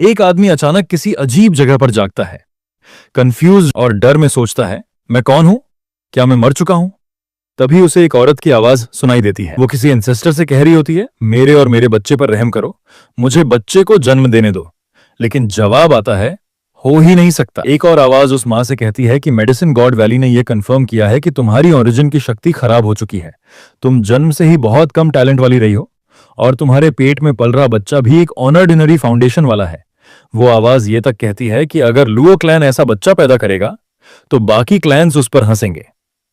एक आदमी अचानक किसी अजीब जगह पर जागता है, कंफ्यूज और डर में सोचता है, मैं कौन हूं? क्या मैं मर चुका हूं? तभी उसे एक औरत की आवाज सुनाई देती है। वो किसी एंसेस्टर से कह रही होती है, मेरे और मेरे बच्चे पर रहम करो, मुझे बच्चे को जन्म देने दो। लेकिन जवाब आता है, हो ही नहीं सकता। एक और आवाज उस मां से कहती है कि मेडिसिन गॉड वैली ने यह कंफर्म किया है कि तुम्हारी ओरिजिन की शक्ति खराब हो चुकी है। तुम जन्म से ही बहुत कम टैलेंट वाली रही हो और तुम्हारे पेट में पल रहा बच्चा भी एक ऑर्डिनरी फाउंडेशन वाला है। वो आवाज ये तक कहती है कि अगर लुओ क्लैन ऐसा बच्चा पैदा करेगा तो बाकी क्लैन्स उस पर हंसेंगे।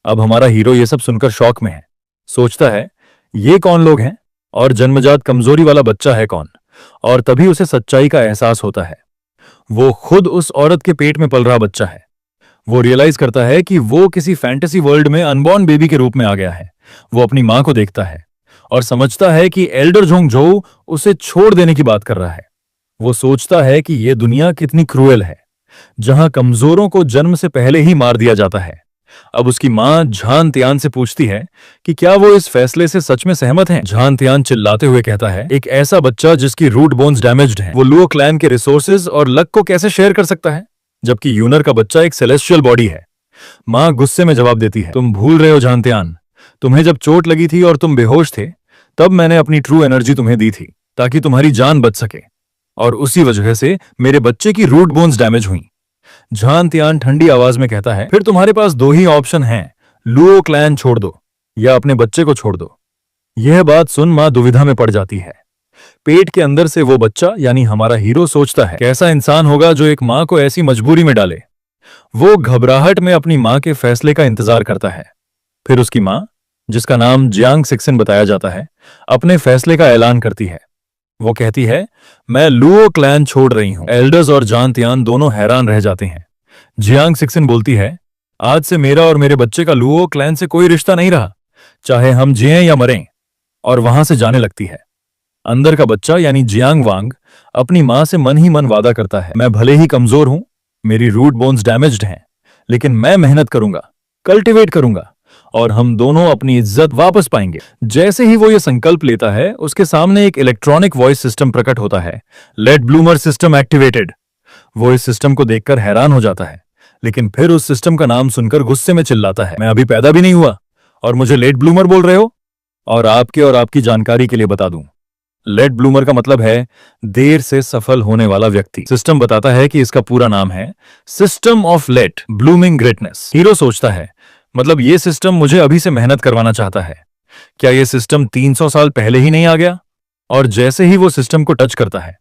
अब हमारा हीरो ये सब सुनकर शॉक में है। सोचता है, ये कौन लोग हैं और जन्मजात कमजोरी वाला बच्चा है कौन? और तभी उसे सच्चाई का एहसास होता है, वो खुद उस औरत के पेट में पल रहा बच्चा है। वो रियलाइज करता है कि वो किसी फैंटेसी वर्ल्ड में अनबॉर्न बेबी के रूप में आ गया है। वो अपनी मां को देखता है और समझता है कि एल्डर जोंगझोउ उसे छोड़ देने की बात कर रहा है। वो सोचता है कि यह दुनिया कितनी क्रूएल है, जहां कमजोरों को जन्म से पहले ही मार दिया जाता है। अब उसकी मां झान त्यान से पूछती है कि क्या वो इस फैसले से सच में सहमत हैं? झान त्यान चिल्लाते हुए कहता है, एक ऐसा बच्चा जिसकी रूट बोन्स डैमेज्ड हैं, वो लुओ क्लैन के रिसोर्सेज और लक को कैसे शेयर कर सकता है, जबकि यूनर का बच्चा एक सेलेस्टियल बॉडी है। मां गुस्से में जवाब देती है, तुम भूल रहे हो झान त्यान, तुम्हें जब चोट लगी थी और तुम बेहोश थे, तब मैंने अपनी ट्रू एनर्जी तुम्हें दी थी ताकि तुम्हारी जान बच सके, और उसी वजह से मेरे बच्चे की रूट बोन्स डैमेज हुई। झान त्यान ठंडी आवाज में कहता है, फिर तुम्हारे पास दो ही ऑप्शन हैं, लुओ क्लैन छोड़ दो या अपने बच्चे को छोड़ दो। यह बात सुन मां दुविधा में पड़ जाती है। पेट के अंदर से वो बच्चा यानी हमारा हीरो सोचता है, कैसा इंसान होगा जो एक मां को ऐसी मजबूरी में डाले। वो घबराहट में अपनी मां के फैसले का इंतजार करता है। फिर उसकी मां, जिसका नाम जियांग सिक्सिन बताया जाता है, अपने फैसले का ऐलान करती है। वो कहती है, मैं लुओ क्लैन छोड़ रही हूं। एल्डर्स और जान त्यान दोनों हैरान रह जाते हैं। जियांग सिक्सिन बोलती है, आज से मेरा और मेरे बच्चे का लुओ क्लैन से कोई रिश्ता नहीं रहा, चाहे हम जिएं या मरें, और वहां से जाने लगती है। अंदर का बच्चा यानी जियांग वांग अपनी मां से मन ही मन वादा करता है, मैं भले ही कमजोर हूं, मेरी रूट बोन्स डैमेज्ड हैं, लेकिन मैं मेहनत करूंगा, कल्टिवेट करूंगा, और हम दोनों अपनी इज्जत वापस पाएंगे। जैसे ही वो ये संकल्प लेता है, उसके सामने एक इलेक्ट्रॉनिक वॉइस सिस्टम प्रकट होता है, लेट ब्लूमर सिस्टम एक्टिवेटेड। वो इस सिस्टम को देखकर हैरान हो जाता है, लेकिन फिर उस सिस्टम का नाम सुनकर गुस्से में चिल्लाता है, मैं अभी पैदा भी नहीं हुआ और मुझे लेट ब्लूमर बोल रहे हो? और आपकी जानकारी के लिए बता दूं, लेट ब्लूमर का मतलब है देर से सफल होने वाला व्यक्ति। सिस्टम बताता है कि इसका पूरा नाम है system of late blooming greatness. Hero सोचता है, मतलब ये सिस्टम मुझे अभी से मेहनत करवाना चाहता है। क्या ये सिस्टम 300 साल पहले ही नहीं आ गया? और जैसे ही वो सिस्टम को टच करता है,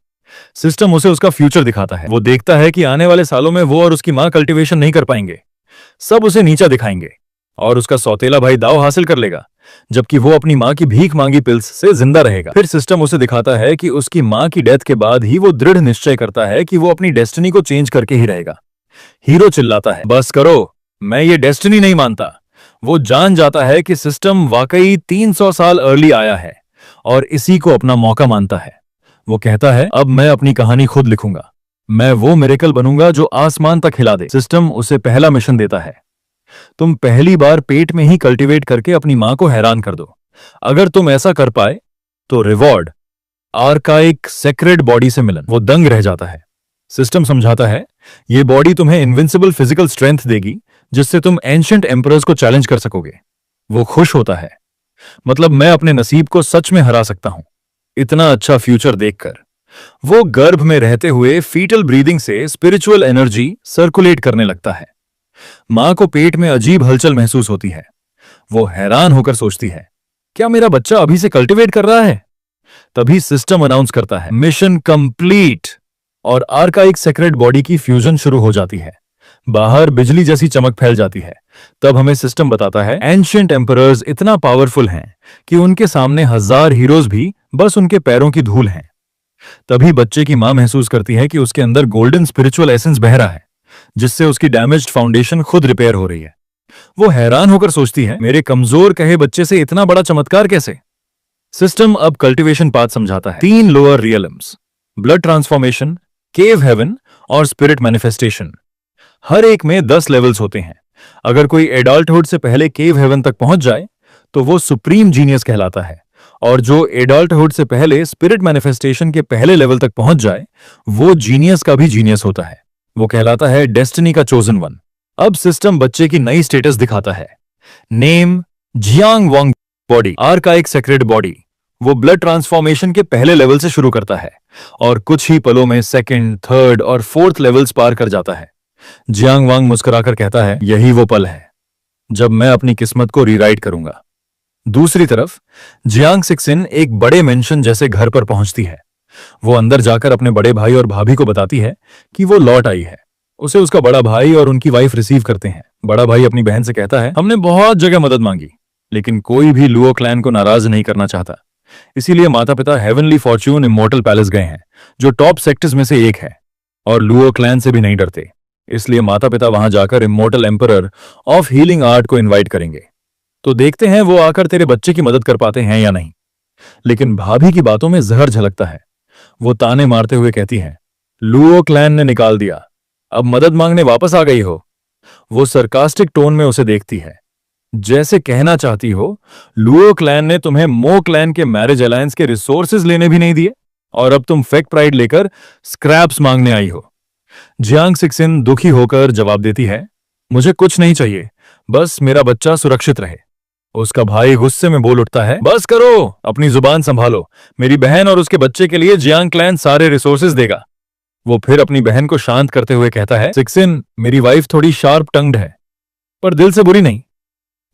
सिस्टम उसे उसका फ्यूचर दिखाता है। वो देखता है कि आने वाले सालों में वो और उसकी मां कल्टीवेशन नहीं कर पाएंगे, सब उसे नीचा दिखाएंगे और उसका सौतेला भाई दाव हासिल कर लेगा, जबकि वो अपनी मां की भीख मांगी पिल्स से जिंदा रहेगा। फिर सिस्टम उसे दिखाता है कि उसकी मां की डेथ के बाद ही वो दृढ़ निश्चय करता है कि वो अपनी डेस्टिनी को चेंज करके ही रहेगा। हीरो चिल्लाता है, बस करो, मैं ये डेस्टिनी नहीं मानता। वो जान जाता है कि सिस्टम वाकई 300 साल अर्ली आया है और इसी को अपना मौका मानता है। वो कहता है, अब मैं अपनी कहानी खुद लिखूंगा, मैं वो मिरेकल बनूंगा जो आसमान तक हिला दे। सिस्टम उसे पहला मिशन देता है, तुम पहली बार पेट में ही कल्टीवेट करके अपनी मां को हैरान कर दो। अगर तुम ऐसा कर पाए तो रिवॉर्ड आर्काइक सेक्रेड बॉडी से मिलन। वो दंग रह जाता है। सिस्टम समझाता है, ये बॉडी तुम्हें इनविंसिबल फिजिकल स्ट्रेंथ देगी जिससे तुम एंशिएंट एम्परर्स को चैलेंज कर सकोगे। वो खुश होता है, मतलब मैं अपने नसीब को सच में हरा सकता हूं। इतना अच्छा फ्यूचर देखकर वो गर्भ में रहते हुए फीटल ब्रीदिंग से स्पिरिचुअल एनर्जी सर्कुलेट करने लगता है। मां को पेट में अजीब हलचल महसूस होती है। वो हैरान होकर सोचती है, क्या मेरा बच्चा अभी से कल्टीवेट कर रहा है? तभी सिस्टम अनाउंस करता है, मिशन कंप्लीट, और आर्काइक सेक्रेड बॉडी की फ्यूजन शुरू हो जाती है। बाहर बिजली जैसी चमक फैल जाती है। तब हमें सिस्टम बताता है, एंशिएंट एम्परर्स इतना पावरफुल हैं कि उनके सामने 1000 हीरोज भी बस उनके पैरों की धूल हैं। तभी बच्चे की मां महसूस करती है कि उसके अंदर गोल्डन स्पिरिचुअल एसेंस बह रहा है, जिससे उसकी डैमेज्ड फाउंडेशन खुद रिपेयर हो रही है। वो हैरान होकर सोचती है, मेरे कमजोर कहे बच्चे से इतना बड़ा चमत्कार कैसे? सिस्टम अब कल्टीवेशन पाथ समझाता है। 3 लोअर रियलम्स, ब्लड ट्रांसफॉर्मेशन, केव हेवन और स्पिरिट मैनिफेस्टेशन। हर एक में 10 लेवल्स होते हैं। अगर कोई एडल्टहुड से पहले केव हेवन तक पहुंच जाए तो वो सुप्रीम जीनियस कहलाता है और जो एडल्टहुड से पहले स्पिरिट मैनिफेस्टेशन के पहले लेवल तक पहुंच जाए, वो जीनियस का भी जीनियस होता है। वो कहलाता है डेस्टिनी का चोजन वन। अब सिस्टम बच्चे की नई स्टेटस दिखाता है। नेम जियांग वांग बॉडी, आर्काइक सेक्रेड बॉडी। वो ब्लड ट्रांसफॉर्मेशन के पहले लेवल से शुरू करता है और कुछ ही पलों में सेकंड, थर्ड और फोर्थ लेवल्स पार कर जाता है। जियांग वांग मुस्कुराकर कहता है, यही वो पल है जब मैं अपनी किस्मत को रीराइट करूंगा। दूसरी तरफ जियांग सिक्सिन एक बड़े मेंशन जैसे घर पर पहुंचती है। वो अंदर जाकर अपने बड़े भाई और भाभी को बताती है कि वो लौट आई है। उसे उसका बड़ा भाई और उनकी वाइफ रिसीव करते हैं। बड़ा भाई अपनी बहन से कहता है, हमने बहुत जगह मदद मांगी, लेकिन कोई भी लुओ क्लैन को नाराज नहीं करना चाहता। इसीलिए माता पिता हेवनली फॉर्च्यून इमोर्टल पैलेस गए हैं, जो टॉप सेक्टर्स में से एक है, और लुओ क्लैन से भी नहीं डरते। इसलिए माता पिता वहां जाकर immortal emperor of healing art को इनवाइट करेंगे। तो देखते हैं वो आकर तेरे बच्चे की मदद कर पाते हैं या नहीं। लेकिन भाभी की बातों में जहर झलकता है। वो ताने मारते हुए कहती है, लुओ क्लैन ने निकाल दिया, अब मदद मांगने वापस आ गई हो। वो सरकास्टिक टोन में उसे देखती है, जैसे कहना चाहती हो, लुओ क्लैन ने तुम्हें मो क्लैन के मैरिज अलायंस के रिसोर्सेज लेने भी नहीं दिए और अब तुम फेक प्राइड लेकर स्क्रैप्स मांगने आई हो। जियांग सिक्सिन दुखी होकर जवाब देती है, मुझे कुछ नहीं चाहिए, बस मेरा बच्चा सुरक्षित रहे। उसका भाई गुस्से में बोल उठता है, बस करो, अपनी जुबान संभालो। मेरी बहन और उसके बच्चे के लिए जियांग क्लैन सारे रिसोर्सेज देगा। वो फिर अपनी बहन को शांत करते हुए कहता है, सिक्सिन, मेरी वाइफ थोड़ी शार्प टंग्ड है, पर दिल से बुरी नहीं।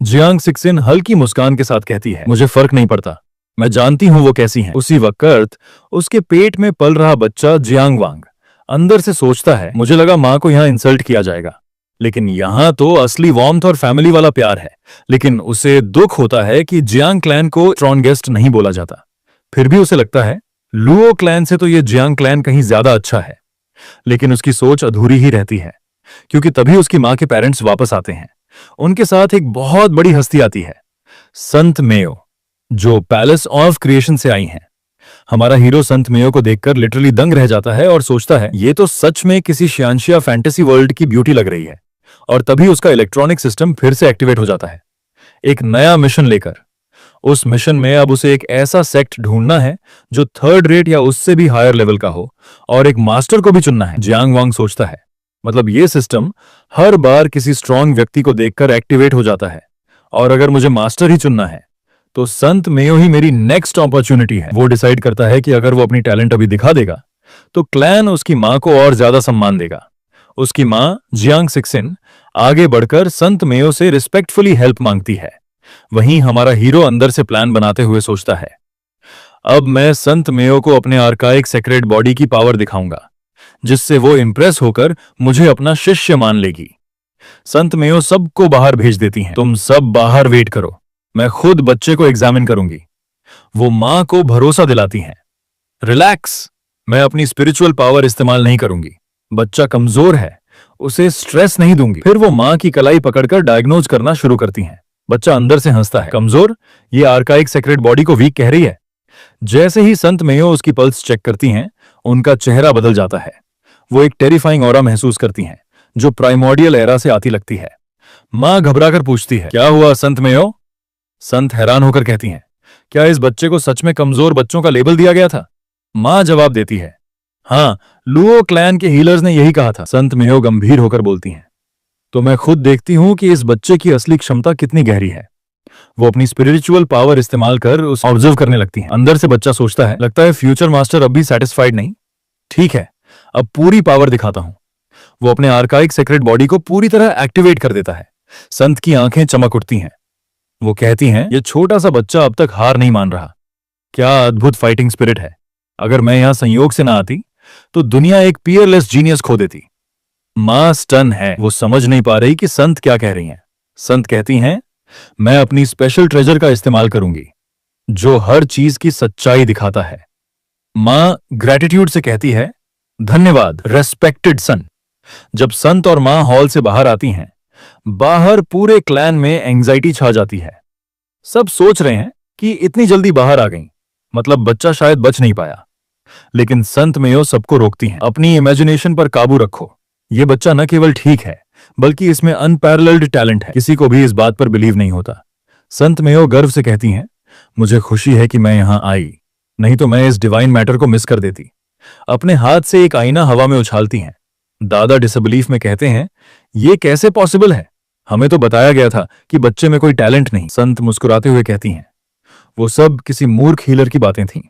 जियांग सिक्सिन हल्की मुस्कान के साथ कहती है, मुझे फर्क नहीं पड़ता, मैं जानती हूं वो कैसी हैं। उसी वक्त उसके पेट में पल रहा बच्चा जियांग वांग अंदर से सोचता है, मुझे लगा मां को यहां इंसल्ट किया जाएगा, लेकिन यहां तो असली वार्मथ और फैमिली वाला प्यार है। लेकिन उसे दुख होता है कि जियांग क्लैन को स्ट्रॉन्गेस्ट नहीं बोला जाता। फिर भी उसे लगता है, लुओ क्लैन से तो ये जियांग क्लैन कहीं ज्यादा अच्छा है। लेकिन उसकी सोच अधूरी ही रहती है, क्योंकि तभी उसकी मां के पेरेंट्स वापस आते हैं। उनके साथ एक बहुत बड़ी हस्ती आती है, संत मेयो, जो पैलेस ऑफ क्रिएशन से आई हैं। हमारा हीरो संत मेयो को देखकर लिटरली दंग रह जाता है और सोचता है, ये तो सच में किसी शियांशिया फैंटेसी वर्ल्ड की ब्यूटी लग रही है। और तभी उसका इलेक्ट्रॉनिक सिस्टम फिर से एक्टिवेट हो जाता है, एक नया मिशन लेकर। उस मिशन में अब उसे एक ऐसा सेक्ट ढूंढना है जो थर्ड रेट या उससे भी हायर लेवल का हो, और एक मास्टर को भी चुनना है। जियांग वांग सोचता है, मतलब ये सिस्टम हर बार किसी स्ट्रांग व्यक्ति को देखकर एक्टिवेट हो जाता है, और अगर मुझे मास्टर ही चुनना है तो संत मेयो ही मेरी नेक्स्ट अपॉर्चुनिटी है। वो डिसाइड करता है कि अगर वो अपनी टैलेंट अभी दिखा देगा तो क्लैन उसकी मां को और ज्यादा सम्मान देगा। उसकी मां जियांग सिक्सिन आगे बढ़कर संत मेयो से रिस्पेक्टफुली हेल्प मांगती है। वहीं हमारा हीरो अंदर से प्लान बनाते हुए सोचता है, अब मैं संत मेयो को अपने आर्काइक सेक्रेड बॉडी की पावर दिखाऊंगा, जिससे वो इंप्रेस होकर मुझे अपना शिष्य मान लेगी। संत मेयो सबको बाहर भेज देती हैं, तुम सब बाहर वेट करो, मैं खुद बच्चे को एग्जामिन करूंगी। वो मां को भरोसा दिलाती हैं, रिलैक्स, मैं अपनी स्पिरिचुअल पावर इस्तेमाल नहीं करूंगी, बच्चा कमजोर है, उसे स्ट्रेस नहीं दूंगी। फिर वो मां की कलाई पकड़कर डायग्नोज करना शुरू करती हैं। बच्चा अंदर से हंसता है, कमजोर, ये आर्काइक सेक्रेड बॉडी को वीक कह रही है। जैसे ही संत मेयो उसकी पल्स चेक करती हैं, उनका चेहरा बदल जाता है। वो एक टेरिफाइंग ऑरा महसूस करती हैं, जो प्राइमोर्डियल एरा से आती लगती है। मां घबराकर पूछती है, क्या हुआ संत मेयो? संत हैरान होकर कहती हैं, क्या इस बच्चे को सच में कमजोर बच्चों का लेबल दिया गया था? मां जवाब देती है, हाँ, लुओ क्लैन के हीलर्स ने यही कहा था। संत मेयो गंभीर होकर बोलती हैं, तो मैं खुद देखती हूं कि इस बच्चे की असली क्षमता कितनी गहरी है। वो अपनी स्पिरिचुअल पावर इस्तेमाल कर उसे ऑब्जर्व करने लगती हैं। अंदर से बच्चा सोचता है, लगता है फ्यूचर मास्टर अब भी सेटिस्फाइड नहीं। ठीक है, अब पूरी पावर दिखाता हूं। वो अपने आर्काइक सेक्रेड बॉडी को पूरी तरह एक्टिवेट कर देता है। संत की आंखें चमक उठती हैं। वो कहती हैं, ये छोटा सा बच्चा अब तक हार नहीं मान रहा। क्या अद्भुत फाइटिंग स्पिरिट है। अगर मैं यहां संयोग से ना आती तो दुनिया एक पियरलेस जीनियस खो देती। मां स्टन है, वो समझ नहीं पा रही कि संत क्या कह रही हैं। संत कहती हैं, मैं अपनी स्पेशल ट्रेजर का इस्तेमाल करूंगी, जो हर चीज की सच्चाई दिखाता है। मां ग्रेटिट्यूड से कहती है, धन्यवाद रेस्पेक्टेड सन। जब संत और मां हॉल से बाहर आती हैं, बाहर पूरे क्लैन में एंजाइटी छा जाती है। सब सोच रहे हैं कि इतनी जल्दी बाहर आ गई, मतलब बच्चा शायद बच नहीं पाया। लेकिन संत मेयो सबको रोकती हैं, अपनी इमेजिनेशन पर काबू रखो। यह बच्चा न केवल ठीक है, बल्कि इसमें अनपैरेलल्ड टैलेंट है। किसी को भी इस बात पर बिलीव नहीं होता। संत मेयो गर्व से कहती हैं, मुझे खुशी है कि मैं यहां आई, नहीं तो मैं इस डिवाइन मैटर को मिस कर देती। अपने हाथ से एक आईना हवा में उछालती हैं। दादा डिसबिलीफ में कहते हैं, ये कैसे पॉसिबल है? हमें तो बताया गया था कि बच्चे में कोई टैलेंट नहीं। संत मुस्कुराते हुए कहती हैं, वो सब किसी मूर्ख हीलर की बातें थीं।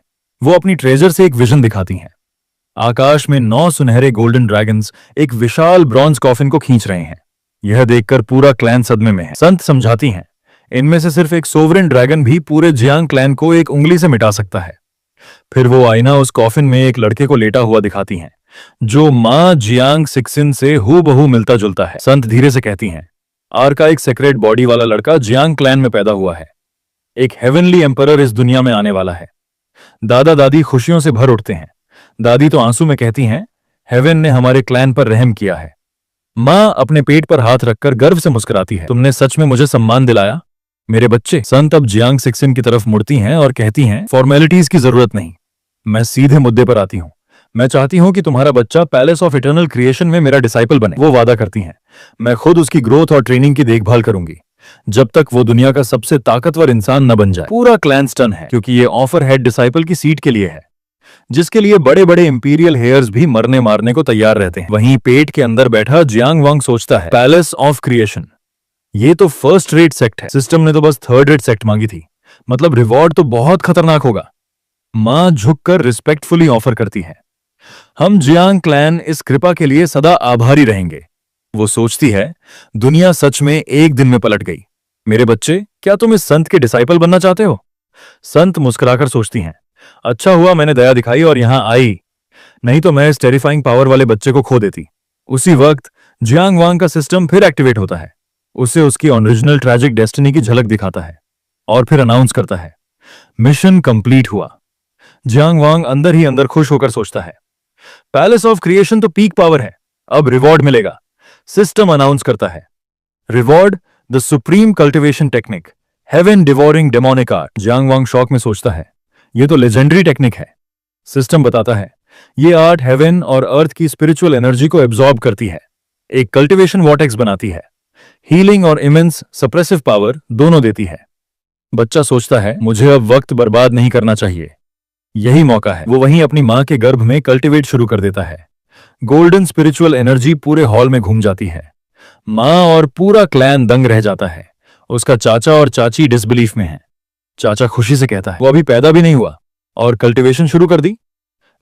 वो अपनी ट्रेजर से एक विजन दिखाती हैं। आकाश में 9 सुनहरे गोल्डन ड्रैगन्स एक विशाल ब्रॉन्ज कॉफिन को खींच रहे हैं। यह देखकर पूरा क्लैन सदमे में है। संत समझाती हैं, इनमें से सिर्फ एक सोवरेन ड्रैगन भी पूरे जियांग क्लैन को एक उंगली से मिटा सकता है। फिर वो आईना उस कॉफिन में एक लड़के को लेटा हुआ दिखाती हैं, जो मां जियांग सिक्सिन से हूबहू मिलता जुलता है। संत धीरे से कहती हैं, आर्काइक सेक्रेट बॉडी वाला लड़का जियांग क्लैन में पैदा हुआ है। एक हेवनली एम्परर इस दुनिया में आने वाला है। दादा दादी खुशियों से भर उठते हैं। दादी तो आंसू में कहती हैं, हेवन ने हमारे क्लैन पर रहम किया है। मां अपने पेट पर हाथ रखकर गर्व से मुस्कुराती है, तुमने सच में मुझे सम्मान दिलाया मेरे बच्चे। संत अब जियांग सिक्सिन की तरफ मुड़ती हैं और कहती हैं, फॉर्मेलिटीज की जरूरत नहीं, मैं सीधे मुद्दे पर आती हूं। मैं चाहती हूं कि तुम्हारा बच्चा पैलेस ऑफ इटर्नल क्रिएशन में मेरा डिसाइपल बने। वो वादा करती हैं, मैं खुद उसकी ग्रोथ और ट्रेनिंग की देखभाल करूंगी जब तक वो दुनिया का सबसे ताकतवर इंसान न बन जाए। पूरा क्लैन स्टन है, क्योंकि ये ऑफर हेड डिसाइपल की सीट के लिए है, जिसके लिए बड़े बड़े इंपीरियल हेयर्स भी मरने मारने को तैयार रहते हैं। वहीं पेट के अंदर बैठा जियांग वांग सोचता है, पैलेस ऑफ क्रिएशन, ये तो फर्स्ट रेट सेक्ट है। सिस्टम ने तो बस थर्ड रेट सेक्ट मांगी थी, मतलब रिवॉर्ड तो बहुत खतरनाक होगा। मां झुककर रिस्पेक्टफुली ऑफर करती है, हम जियांग क्लैन इस कृपा के लिए सदा आभारी रहेंगे। वो सोचती है, दुनिया सच में एक दिन में पलट गई। मेरे बच्चे, क्या तुम इस संत के डिसाइपल बनना चाहते हो? संत मुस्कुराकर सोचती हैं, अच्छा हुआ मैंने दया दिखाई और यहां आई, नहीं तो मैं इस टेरिफाइंग पावर वाले बच्चे को खो देती। उसी वक्त जियांग वांग का सिस्टम फिर एक्टिवेट होता है। उसे उसकी ओरिजिनल ट्रैजिक डेस्टिनी की झलक दिखाता है और फिर अनाउंस करता है, मिशन कंप्लीट हुआ। जियांग वांग अंदर ही अंदर खुश होकर सोचता है, पैलेस ऑफ क्रिएशन तो पीक पावर है, अब रिवॉर्ड मिलेगा। सिस्टम अनाउंस करता है, reward the supreme cultivation technique, heaven devouring demonic art. Jiang Wang shock में सोचता है, यह तो लेजेंडरी टेक्निक है। सिस्टम बताता है, यह आर्ट हेवन और अर्थ की स्पिरिचुअल एनर्जी को एब्जॉर्ब करती है, एक कल्टिवेशन वॉर्टेक्स बनाती है, हीलिंग और इमेंस सप्रेसिव पावर दोनों देती है। बच्चा सोचता है, मुझे अब वक्त बर्बाद नहीं करना चाहिए, यही मौका है। वो वहीं अपनी मां के गर्भ में कल्टिवेट शुरू कर देता है। गोल्डन स्पिरिचुअल एनर्जी पूरे हॉल में घूम जाती है। मां और पूरा क्लैन दंग रह जाता है। उसका चाचा और चाची डिसबिलीफ में हैं। चाचा खुशी से कहता है, वो अभी पैदा भी नहीं हुआ और कल्टिवेशन शुरू कर दी।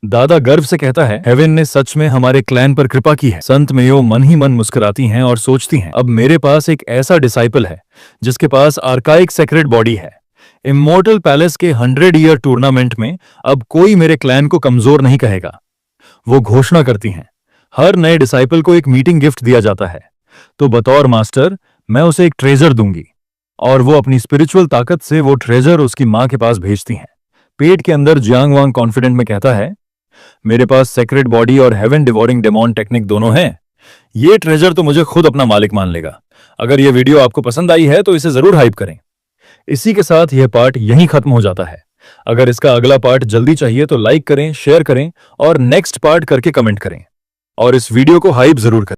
दादा गर्व से कहता है, हेवन ने सच में हमारे क्लैन पर कृपा की है। संत मेयो मन ही मन मुस्कुराती हैं और सोचती हैं, अब मेरे पास एक ऐसा डिसाइपल है जिसके पास आर्काइक सेक्रेट बॉडी है। इमोर्टल पैलेस के 100 ईयर टूर्नामेंट में अब कोई मेरे क्लैन को कमजोर नहीं कहेगा। वो घोषणा करती हैं, हर नए डिसाइपल को एक मीटिंग गिफ्ट दिया जाता है, तो बतौर मास्टर मैं उसे एक ट्रेजर दूंगी और वो अपनी स्पिरिचुअल ताकत से वो ट्रेजर उसकी मां के पास भेजती हैं। पेट के अंदर जियांग वांग कॉन्फिडेंट में कहता है, मेरे पास सेक्रेट बॉडी और हेवन डिवोरिंग डेमोन टेक्निक दोनों हैं। ये ट्रेजर तो मुझे खुद अपना मालिक मान लेगा। अगर ये वीडियो आपको पसंद आई है तो इसे जरूर हाइप करें। इसी के साथ यह पार्ट यहीं खत्म हो जाता है। अगर इसका अगला पार्ट जल्दी चाहिए तो लाइक करें, शेयर करें और नेक्स्ट पार्ट करके कमेंट करें और इस वीडियो को हाइप जरूर करें।